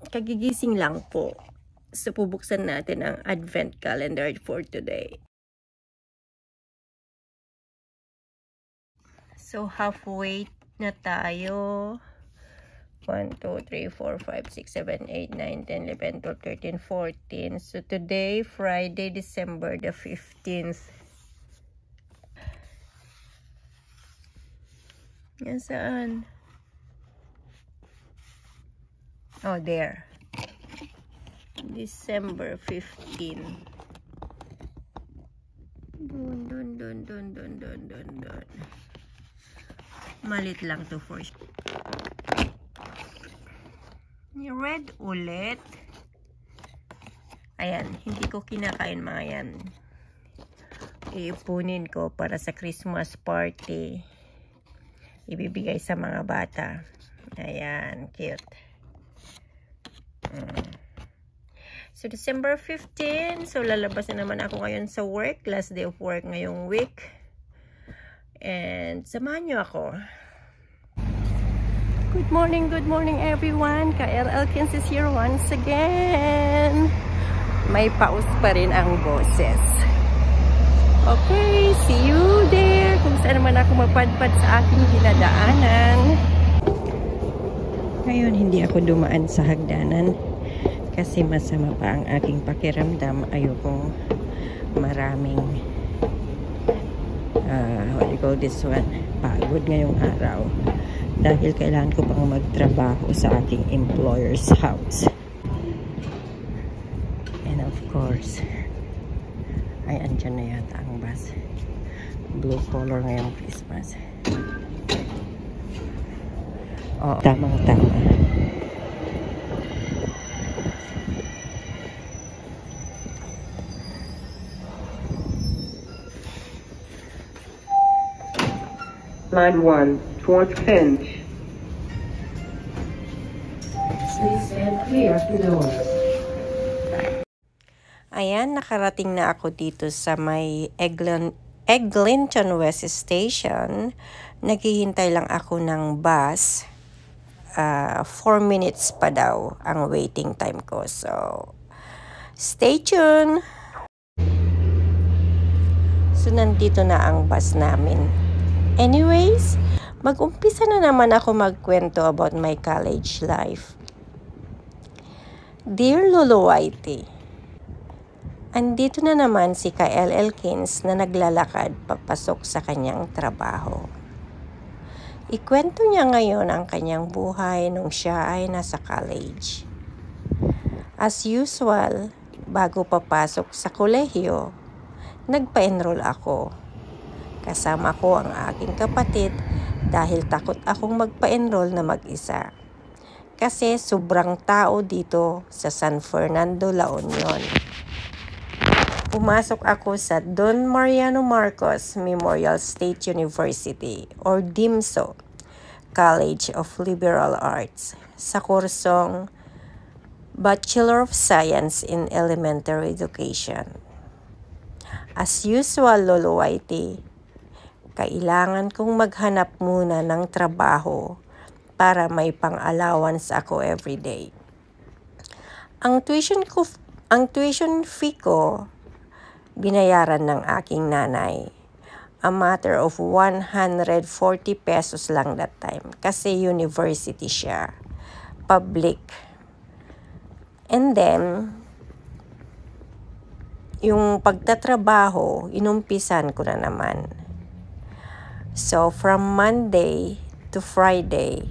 kagigising lang po. So, bubuksan natin ang advent calendar for today. So, halfway na tayo. 1, 2, 3, 4, 5, 6, 7, 8, 9, 10, 11, 12, 13, 14. So, today, Friday, December the 15th. Yan saan? Oh, there. December 15. Dun. Malit lang to for sure. Red ulit. Ayan, hindi ko kinakain mga yan. Iipunin ko para sa Christmas party. Ibibigay sa mga bata. Ayan, cute. So, December 15. So, lalabas na naman ako ngayon sa work. Last day of work ngayong week. And, samahan nyo ako. Good morning everyone. Kael Elkins is here once again. May paus pa rin ang boses. Okay, see you there. Kung saan naman ako mapadpad sa aking dinadaanan. Ngayon, hindi ako dumaan sa hagdanan. Kasi masama pa ang aking pakiramdam. Ayokong maraming what do you call this one? Pagod ngayong araw. Dahil kailangan ko pang magtrabaho sa aking employer's house. And of course, ay andyan na yata ang bus. Blue color ngayong Christmas. Oh, tamang-tama. Line 1, towards Finch. Please stand clear of the doors. Ayan, nakarating na ako dito sa may Eglinton West Station. Naghihintay lang ako ng bus. 4 minutes pa daw ang waiting time ko. So, stay tuned! So, nandito na ang bus namin. Anyways, mag-umpisa na naman ako magkwento about my college life. Dear Lolo Whitey, andito na naman si Kael Elkins na naglalakad papasok sa kanyang trabaho. Ikwento niya ngayon ang kanyang buhay nung siya ay nasa college. As usual, bago papasok sa kolehiyo, nagpa-enroll ako. Kasama ko ang aking kapatid dahil takot akong magpa-enroll na mag-isa. Kasi sobrang tao dito sa San Fernando, La Union. Pumasok ako sa Don Mariano Marcos Memorial State University or DMSO, College of Liberal Arts, sa kursong Bachelor of Science in Elementary Education. As usual, Lolo Whitey, kailangan kong maghanap muna ng trabaho para may pang-allowance ako everyday. Ang tuition fee ko, binayaran ng aking nanay. A matter of 140 pesos lang that time. Kasi university siya. Public. And then, yung pagtatrabaho, inumpisan ko na naman. So, from Monday to Friday,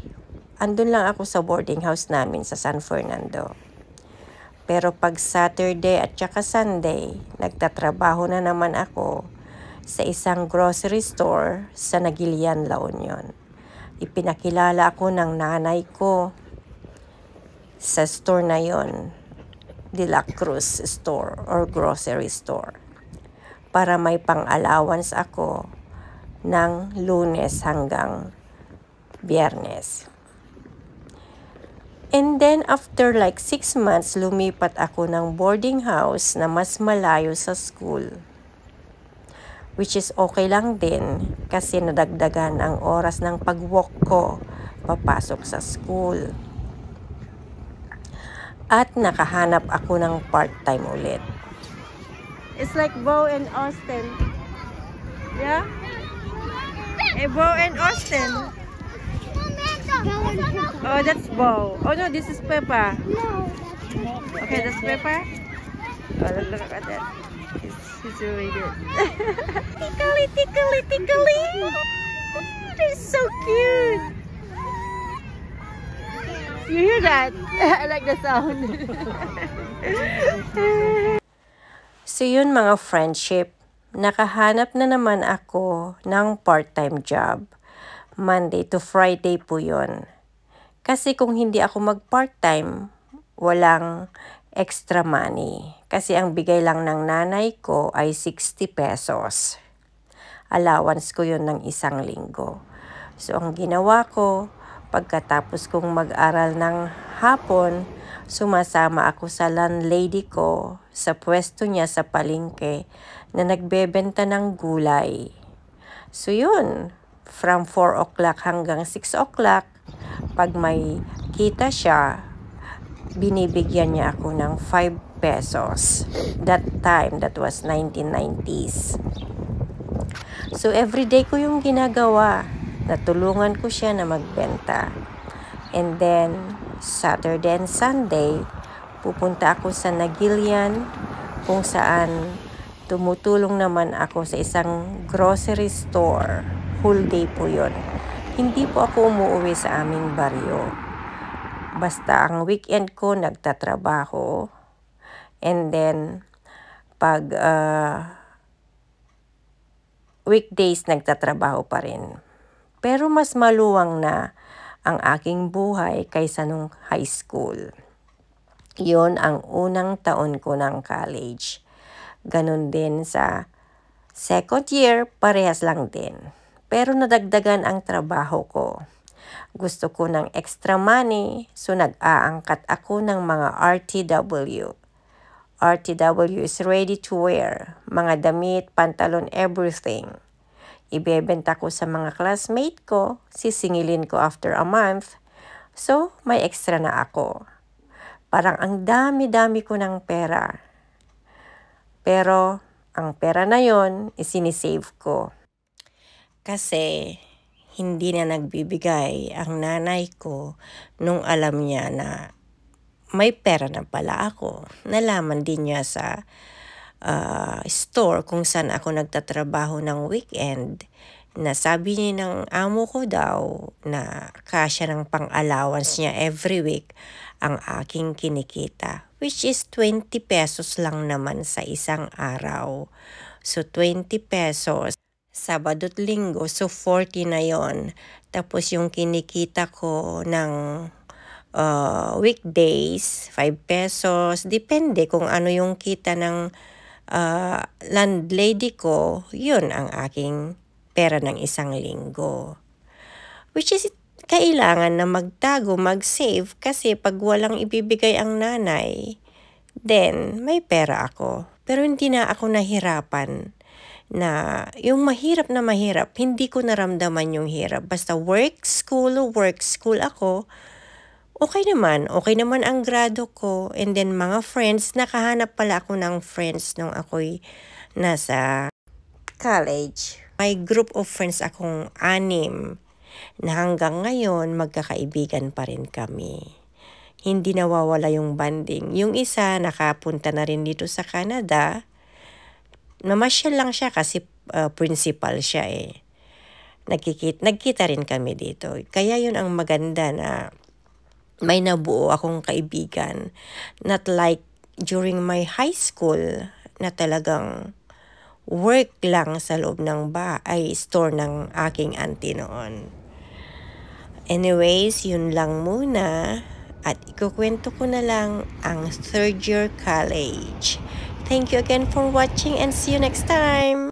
andun lang ako sa boarding house namin sa San Fernando. Pero pag Saturday at saka Sunday, nagtatrabaho na naman ako sa isang grocery store sa Nagilian, La Union. Ipinakilala ako ng nanay ko sa store na yon, De La Cruz store or grocery store, para may pang-allowance ako ng Lunes hanggang Biyernes. And then after like 6 months, lumipat ako ng boarding house na mas malayo sa school. Which is okay lang din kasi nadagdagan ang oras ng pag-walk ko papasok sa school. At nakahanap ako ng part-time ulit. It's like Bo and Austin. Yeah? Bo and Austin. Oh, that's Bo. Oh no, this is Peppa. Okay, that's Peppa. Oh, look at that. He's really good. Tickly, tickly, tickly. They're so cute. You hear that? I like the sound. So yun mga friendship, nakahanap na naman ako ng part-time job. Monday to Friday po yun. Kasi kung hindi ako mag-part-time, walang extra money. Kasi ang bigay lang ng nanay ko ay 60 pesos. Allowance ko yun ng isang linggo. So ang ginawa ko, pagkatapos kong mag-aral ng hapon, sumasama ako sa landlady ko sa pwesto niya sa palengke na nagbebenta ng gulay. So yun, from 4 o'clock hanggang 6 o'clock, pag may kita siya, binibigyan niya ako ng 5 pesos. That time, that was 1990s. So everyday ko yung ginagawa. Natulungan ko siya na magbenta. And then, Saturday and Sunday, pupunta ako sa Nagilian, kung saan tumutulong naman ako sa isang grocery store. Whole day po yun. Hindi po ako umuwi sa aming baryo. Basta ang weekend ko, nagtatrabaho. And then, pag weekdays, nagtatrabaho pa rin. Pero mas maluwang na ang aking buhay kaysa nung high school. Yon ang unang taon ko ng college. Ganon din sa second year, parehas lang din. Pero nadagdagan ang trabaho ko. Gusto ko ng extra money, so nag-aangkat ako ng mga RTW. RTW is ready to wear. Mga damit, pantalon, everything. Ibebenta ko sa mga classmate ko, sisingilin ko after a month. So, may extra na ako. Parang ang dami-dami ko ng pera. Pero, ang pera na yon isinisave ko. Kasi, hindi na nagbibigay ang nanay ko nung alam niya na may pera na pala ako. Nalaman din niya sa store kung saan ako nagtatrabaho ng weekend na sabi niya ng amo ko daw na kasya ng pang-allowance niya every week ang aking kinikita, which is 20 pesos lang naman sa isang araw. So 20 pesos Sabado't Linggo, so 40 na yon. Tapos yung kinikita ko ng weekdays, 5 pesos, depende kung ano yung kita ng landlady ko, yun ang aking pera ng isang linggo. Which is, kailangan na magtago, mag-save, kasi pag walang ibibigay ang nanay, then may pera ako. Pero hindi na ako nahirapan na yung mahirap na mahirap, hindi ko naramdaman yung hirap. Basta work, school ako, okay naman ang grado ko. And then mga friends, nakahanap pala ako ng friends nung ako'y nasa college. May group of friends akong 6 na hanggang ngayon magkakaibigan pa rin kami. Hindi nawawala yung bonding. Yung isa nakapunta na rin dito sa Canada. Namasyal lang siya kasi principal siya eh. Nagkita rin kami dito. Kaya yun ang maganda na may nabuo akong kaibigan. Not like during my high school na talagang work lang sa loob ng store ng aking auntie noon. Anyways, yun lang muna. At ikukwento ko na lang ang 3rd year college. Thank you again for watching and see you next time!